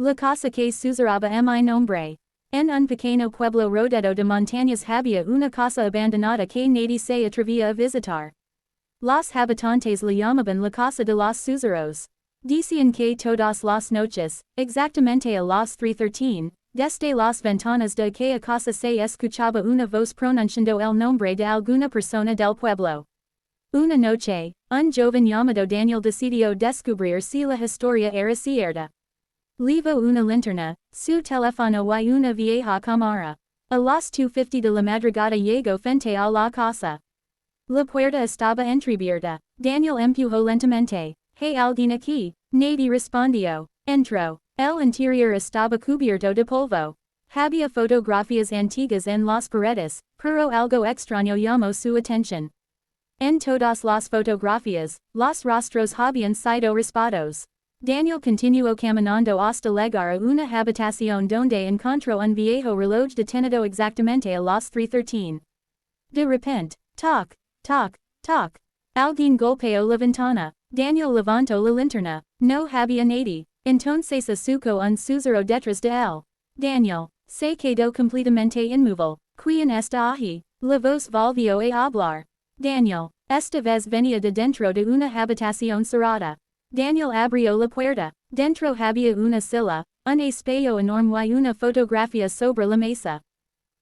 La casa que susurraba mi nombre. En un pequeño pueblo rodeado de montañas había una casa abandonada que nadie se atrevía a visitar. Los habitantes la llamaban la casa de los susurros. Decían que todas las noches, exactamente a las 3:13, desde las ventanas de aquella casa se escuchaba una voz pronunciando el nombre de alguna persona del pueblo. Una noche, un joven llamado Daniel decidió descubrir si la historia era cierta. Llevó una linterna, su teléfono y una vieja cámara. A las 2:50 de la madrugada llegó frente a la casa. La puerta estaba entreabierta. Daniel empujó lentamente. ¿Hay alguien aquí? Nadie respondió. Entró. El interior estaba cubierto de polvo. Había fotografías antiguas en las paredes, pero algo extraño llamó su atención. En todas las fotografías, los rostros habían sido raspados. Daniel continuó caminando hasta llegar a una habitación donde encontró un viejo reloj detenido exactamente a las 3:13. De repente, toc, toc, toc. Alguien golpeó la ventana. Daniel levantó la linterna. No había nadie. Entonces acercó un susurro detrás de él. Daniel se quedó completamente inmóvil. ¿Quién está ahí? La voz volvió a hablar. Daniel, esta vez venía de dentro de una habitación cerrada. Daniel abrió la puerta. Dentro había una silla, un espejo enorme y una fotografía sobre la mesa.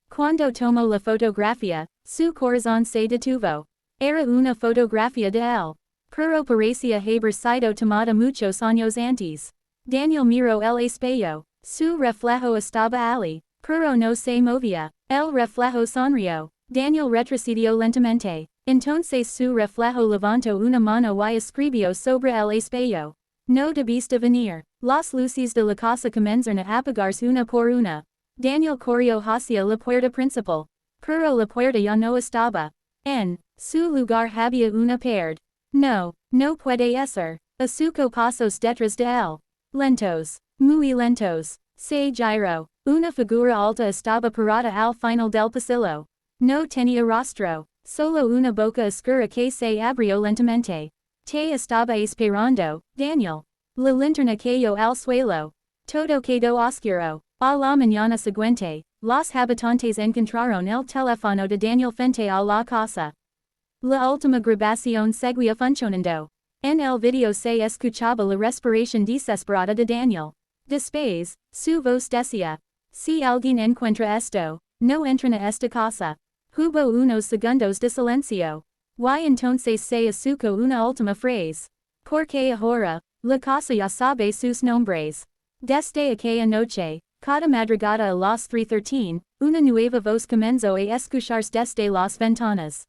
Cuando tomó la fotografía, su corazón se detuvo. Era una fotografía de él. Pero parecía haber sido tomada muchos años antes. Daniel miró el espejo. Su reflejo estaba allí, pero no se movía. El reflejo sonrió. Daniel retrocedió lentamente. Entonces su reflejo levantó una mano y escribió sobre el espejo. No debiste venir. Las luces de la casa comenzaron a apagarse una por una. Daniel corrió hacia la puerta principal. Pero la puerta ya no estaba. En su lugar había una pared. No, no puede ser. Acercó pasos detrás de él. Lentos, muy lentos. Se giró. Una figura alta estaba parada al final del pasillo. No tenía rostro. Solo una boca oscura que se abrió lentamente. Te estaba esperando, Daniel. La linterna cayó al suelo. Todo quedó oscuro. A la mañana siguiente, los habitantes encontraron el teléfono de Daniel frente a la casa. La última grabación seguía funcionando. En el video se escuchaba la respiración desesperada de Daniel. Después, su voz decía: si alguien encuentra esto, no entren a esta casa. Hubo unos segundos de silencio. Y entonces se acercó una última frase. Porque ahora, la casa ya sabe sus nombres. Desde aquella noche, cada madrugada a las 3:13, una nueva voz comenzó a escucharse desde las ventanas.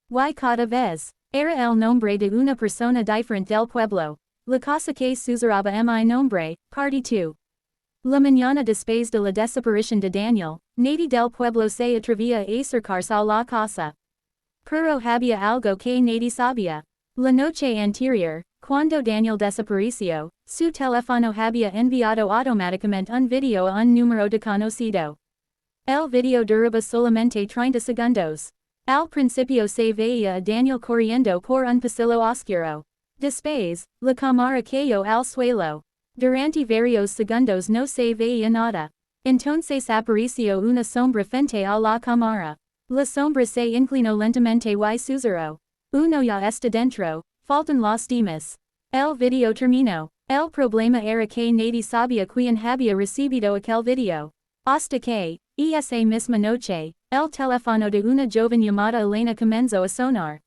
Y cada vez, era el nombre de una persona diferente del pueblo. La casa que susurraba mi nombre, parte 2. La mañana después de la desaparición de Daniel, nadie del pueblo se atrevía a acercarse a la casa. Pero había algo que nadie sabía. La noche anterior, cuando Daniel desapareció, su teléfono había enviado automáticamente un video a un número desconocido. El video duraba solamente 30 segundos. Al principio se veía a Daniel corriendo por un pasillo oscuro. Después, la cámara cayó al suelo. Durante varios segundos no se veía nada. Entonces apareció una sombra frente a la cámara. La sombra se inclinó lentamente y susurró: uno ya está dentro, faltan los demás. El video terminó. El problema era que nadie sabía quién había recibido aquel video. Hasta que, esa misma noche, el teléfono de una joven llamada Elena comenzó a sonar.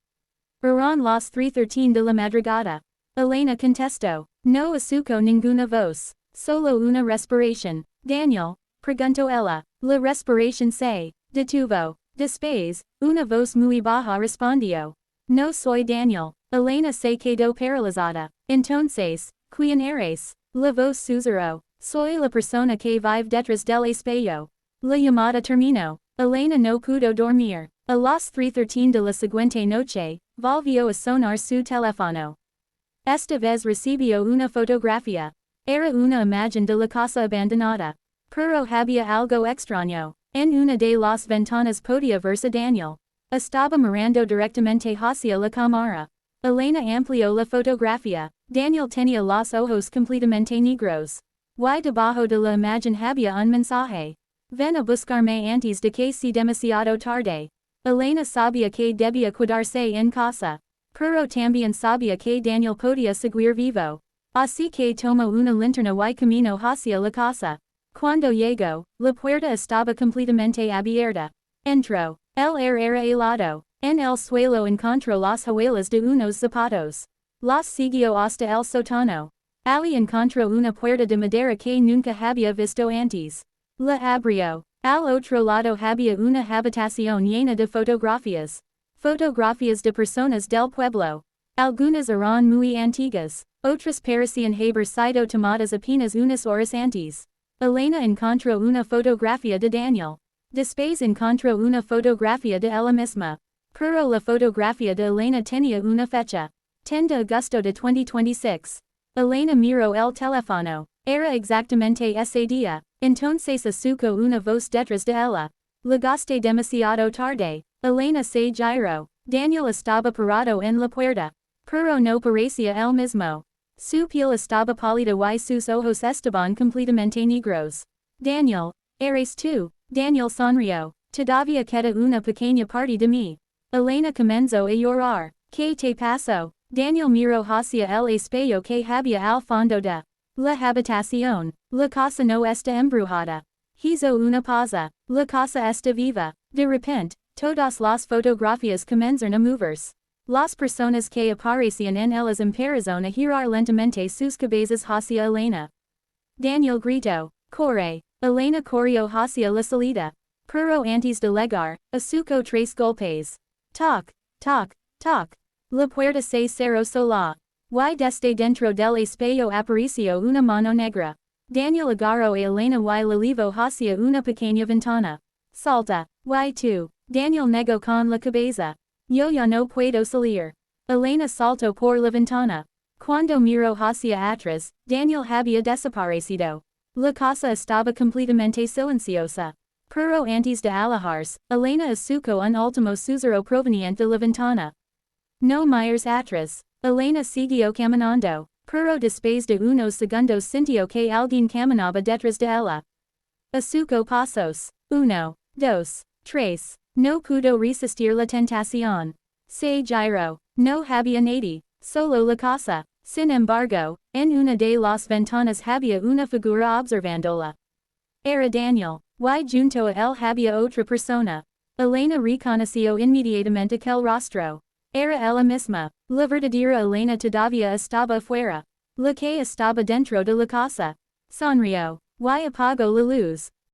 Eran las 3:13 de la madrugada. Elena contestó. No escuchó ninguna voz, solo una respiración. Daniel, preguntó ella. La respiración se detuvo. Después, una voz muy baja respondió: no soy Daniel. Elena se quedó paralizada. Entonces, ¿quién eres? La voz susurró: soy la persona que vive detrás del espejo. La llamada terminó. Elena no pudo dormir. A las 3:13 de la siguiente noche, volvió a sonar su teléfono. Esta vez recibió una fotografía. Era una imagen de la casa abandonada. Pero había algo extraño. En una de las ventanas podía verse a Daniel. Estaba mirando directamente hacia la cámara. Elena amplió la fotografía. Daniel tenía los ojos completamente negros. Y debajo de la imagen había un mensaje. Ven a buscarme antes de que sea demasiado tarde. Elena sabía que debía quedarse en casa. Pero también sabía que Daniel podía seguir vivo. Así que tomó una linterna y camino hacia la casa. Cuando llegó, la puerta estaba completamente abierta. Entró. El aire era helado. En el suelo encontró las huellas de unos zapatos. Las siguió hasta el sótano. Ali encontró una puerta de madera que nunca había visto antes. La abrió. Al otro lado había una habitación llena de fotografías. Fotografías de personas del pueblo. Algunas eran muy antiguas. Otras parecían haber sido tomadas apenas unas horas antes. Elena encontró una fotografía de Daniel. Después encontró una fotografía de ella misma. Pero la fotografía de Elena tenía una fecha. 10 de agosto de 2026. Elena miró el teléfono. Era exactamente ese día. Entonces escuchó una voz detrás de ella. Llegaste demasiado tarde. Elena se giró. Daniel estaba parado en la puerta. Pero no parecía el mismo. Su piel estaba pálida y sus ojos estaban completamente negros. Daniel, ¿eres tú? Daniel sonrió. Todavía queda una pequeña parte de mí. Elena comenzó a llorar. ¿Qué te pasó? Daniel miró hacia el espejo que había al fondo de la habitación. La casa no está embrujada. Hizo una pausa. La casa está viva. De repente, todas las fotografías comenzaron a moverse. Las personas que aparecían en ellas empezaron a girar lentamente sus cabezas hacia Elena. Daniel gritó, corre. Elena corrió hacia la salida. Pero antes de llegar, escuchó 3 golpes. Toc, toc, toc. La puerta se cerró sola. Y desde dentro del espejo apareció una mano negra. Daniel agarró a Elena y la llevó hacia una pequeña ventana. Salta, y tú. Daniel negó con la cabeza. Yo ya no puedo salir. Elena saltó por la ventana. Cuando miró hacia atrás, Daniel había desaparecido. La casa estaba completamente silenciosa. Pero antes de alejarse, Elena escuchó un último susurro proveniente de la ventana. No mires atrás. Elena siguió caminando. Pero después de unos segundos sintió que alguien caminaba detrás de ella. Escuchó pasos. 1, 2, 3. No pudo resistir la tentación. Se giró. No había nadie. Solo la casa. Sin embargo, en una de las ventanas había una figura observándola. Era Daniel. Y junto a él había otra persona. Elena reconoció inmediatamente aquel rostro. Era ella misma. La verdadera Elena todavía estaba afuera. La que estaba dentro de la casa. Sonrió. Y apagó la luz.